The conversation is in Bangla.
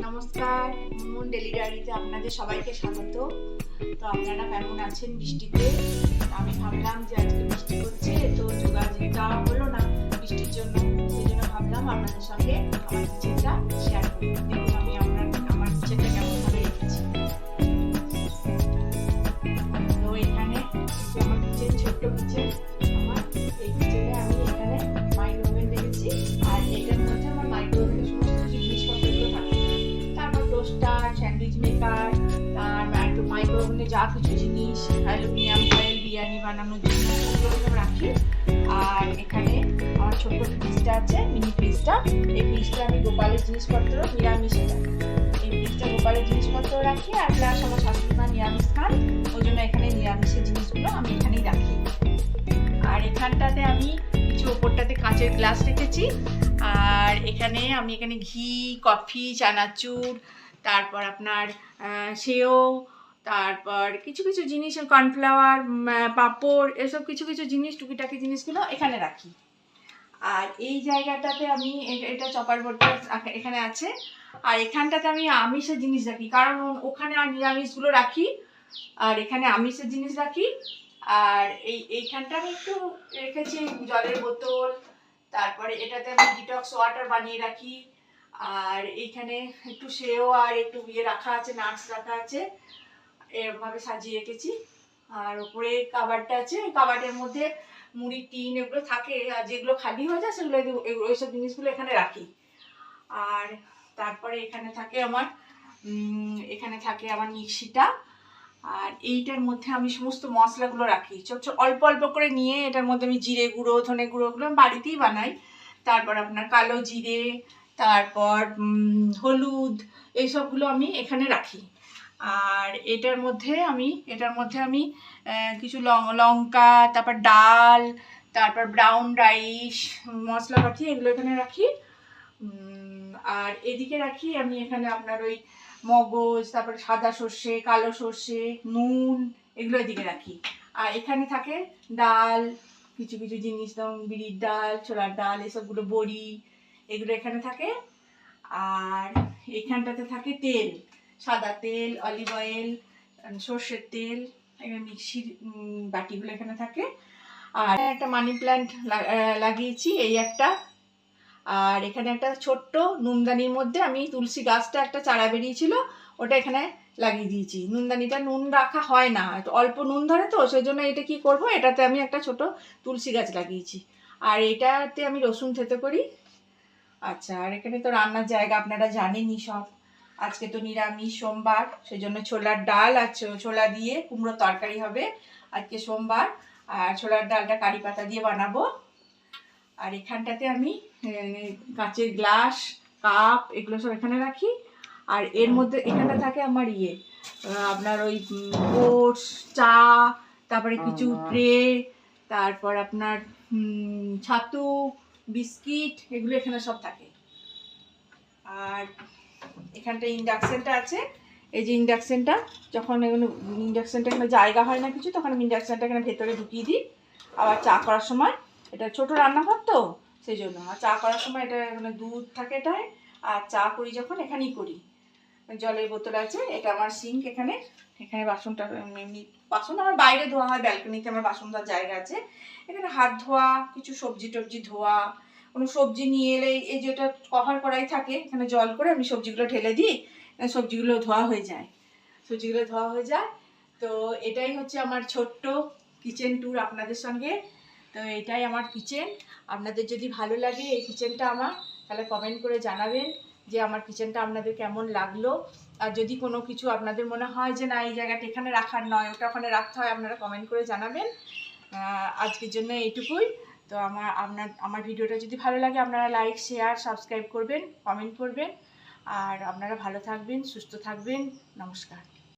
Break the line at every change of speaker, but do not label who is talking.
নমস্কার, মুনমুন ডেলি ডায়েরিতে আপনাদের সবাইকে স্বাগত। তো আপনারা কেমন আছেন বৃষ্টিতে? আমি ভাবলাম যে আজকে বৃষ্টি হচ্ছে, তো যোগাযোগ যাওয়া হলো না বৃষ্টির জন্য, সেই জন্য ভাবলাম আপনাদের সঙ্গে আমার কিচেনটা শেয়ার করি। দেখুন আমি আমার কিচেনটা কেমনভাবে রেখেছি। তো এখানে আমার কিচেন, ছোট্ট কিচেন আমার। এই কিচেনে আমি এখানে মাইক্রো ওভেন রেখেছি, আর এটার মধ্যে আমার মাইক্রো ওভেনের সমস্ত জিনিসপত্রগুলো থাকে। তারপর টোস্টার, স্যান্ডউইচ মেকার, তার মাইক্রো ওভেনে যা কিছু জিনিস, অ্যালুমিনিয়াম ফয়েল বিরিয়ানি বানানোর জন্য ওগুলো সব রাখি। আর এখানে আমার ছোট্ট ফ্রিজটা আছে, মিনি ফ্রিজটা। এই ফ্রিজটা আমি গোপালের জিনিসপত্র, নিরামিষে রাখি। এই ফ্রিজটা গোপালের জিনিসপত্র রাখি, আর প্লাস আমার শাশুড়ি মা নিরামিষ খান, ওই জন্য এখানে নিরামিষের জিনিসগুলো আমি এখানেই রাখি। আর এখানটাতে আমি কিছু ওপরটাতে কাঁচের গ্লাস রেখেছি। আর এখানে আমি ঘি, কফি, চানাচুর, তারপর আপনার সেও, তারপর কিছু কিছু জিনিস, কর্নফ্লাওয়ার, পাঁপড়, এসব কিছু কিছু জিনিস, টুকিটাকি জিনিসগুলো এখানে রাখি। আর এই জায়গাটাতে আমি এটা চপার বোর্ডটা এখানে আছে। আর এখানটাতে আমি আমিষের জিনিস রাখি, কারণ ওখানে আর নিরামিষগুলো রাখি, আর এখানে আমিষের জিনিস রাখি। আর এইখানটা আমি একটু রেখেছি জলের বোতল, তারপরে এটাতে আমি ডিটক্স ওয়াটার বানিয়ে রাখি। আর এইখানে একটু সেও আর একটু রাখা আছে, নাটস রাখা আছে, এরভাবে সাজিয়ে রেখেছি। আর উপরে কাবারটা আছে, কাবারের মধ্যে মুড়ি টিন এগুলো থাকে, আর যেগুলো খালি হয়ে যায় সেগুলো ওইসব জিনিসগুলো এখানে রাখি। আর তারপরে এখানে থাকে আমার মিক্সিটা। আর এইটার মধ্যে আমি সমস্ত মশলাগুলো রাখি, ছোট অল্প অল্প করে নিয়ে। এটার মধ্যে আমি জিরে গুঁড়ো, ধনে গুঁড়োগুলো আমি বাড়িতেই বানাই। তারপর আপনার কালো জিরে, তারপর হলুদ, এইসবগুলো আমি এখানে রাখি। আর এটার মধ্যে আমি কিছু লঙ্কা, তারপর ডাল, তারপর ব্রাউন রাইস, মশলাপাতি এগুলো এখানে রাখি। আর এদিকে রাখি আমি এখানে আপনার ওই মগজ, তারপরে সাদা সর্ষে, কালো সর্ষে, নুন, এগুলো এদিকে রাখি। আর এখানে থাকে ডাল, কিছু কিছু জিনিস, যেমন বিড়ির ডাল, ছোলার ডাল, এসবগুলো, বড়ি, এগুলো এখানে থাকে। আর এখানটাতে থাকে তেল, সাদা তেল, অলিভ অয়েল, সর্ষের তেল, মিক্সির বাটিগুলো এখানে থাকে। আর একটা মানি প্ল্যান্ট লাগিয়েছি, এই একটা। আর এখানে একটা ছোট্ট নুনদানির মধ্যে আমি তুলসী গাছটা একটা চারা বেরিয়েছিল, ওটা এখানে লাগিয়ে দিয়েছি। নুনদানিটা নুন রাখা হয় না, অল্প নুন ধরে, তো সেই জন্য এটা কি করব, এটাতে আমি একটা ছোট তুলসী গাছ লাগিয়েছি। আর এটাতে আমি রসুন থেতো করি। আচ্ছা, আর এখানে তো রান্নার জায়গা আপনারা জানেনই সব। আজকে তো নিরামিষ, সোমবার, সেই জন্য ছোলার ডাল আর ছোলা দিয়ে কুমড়ো তরকারি হবে আজকে সোমবার। আর ছোলার ডালটা কারি পাতা দিয়ে বানাবো। আর এখানটাতে আমি কাঁচের গ্লাস, কাপ, এগুলো সব এখানে রাখি। আর এর মধ্যে এখানটা থাকে আমার আপনার ওই ওটস, চা, তারপরে কিছু ট্রে, তারপর আপনার ছাতু, বিস্কিট, এগুলো এখানে সব থাকে। আর এখানটা ইন্ডাকশনটা আছে। এই যে ইন্ডাকশনটা, যখন এখানে জায়গা হয় না কিছু, তখন আমি ইন্ডাকশনটা এখানে ভেতরে ঢুকিয়ে দিই। আবার চা করার সময়, এটা ছোট রান্নাঘর তো সেই জন্য, আর চা করার সময় এটা এখানে দুধ থাকে এটায়। আর চা করি যখন এখানেই করি। জলের বোতল আছে, এটা আমার সিঙ্ক। এখানে বাসনটা এমনি বাসন আমার বাইরে ধোয়া হয়, ব্যালকনিতে আমার বাসন ধোয়ার জায়গা আছে। এখানে হাত ধোয়া, কিছু সবজি টবজি ধোয়া, কোনো সবজি নিয়ে এলে এই যেটা কভার করাই থাকে, এখানে জল করে আমি সবজিগুলো ঢেলে দিই, সবজিগুলো ধোয়া হয়ে যায়। তো এটাই হচ্ছে আমার ছোট্ট কিচেন ট্যুর আপনাদের সঙ্গে। তো এটাই আমার কিচেন। আপনাদের যদি ভালো লাগে এই কিচেনটা আমার, তাহলে কমেন্ট করে জানাবেন যে আমার কিচেনটা আপনাদের কেমন লাগলো। আর যদি কোনো কিছু আপনাদের মনে হয় যে না, এই জায়গাটা এখানে রাখার নয়, ওটা ওখানে রাখতে হয়, আপনারা কমেন্ট করে জানাবেন। আজকের জন্য এইটুকুই। তো আমার ভিডিওটা যদি ভালো লাগে, আপনারা লাইক, শেয়ার, সাবস্ক্রাইব করবেন, কমেন্ট করবেন। আর আপনারা ভালো থাকবেন, সুস্থ থাকবেন। নমস্কার।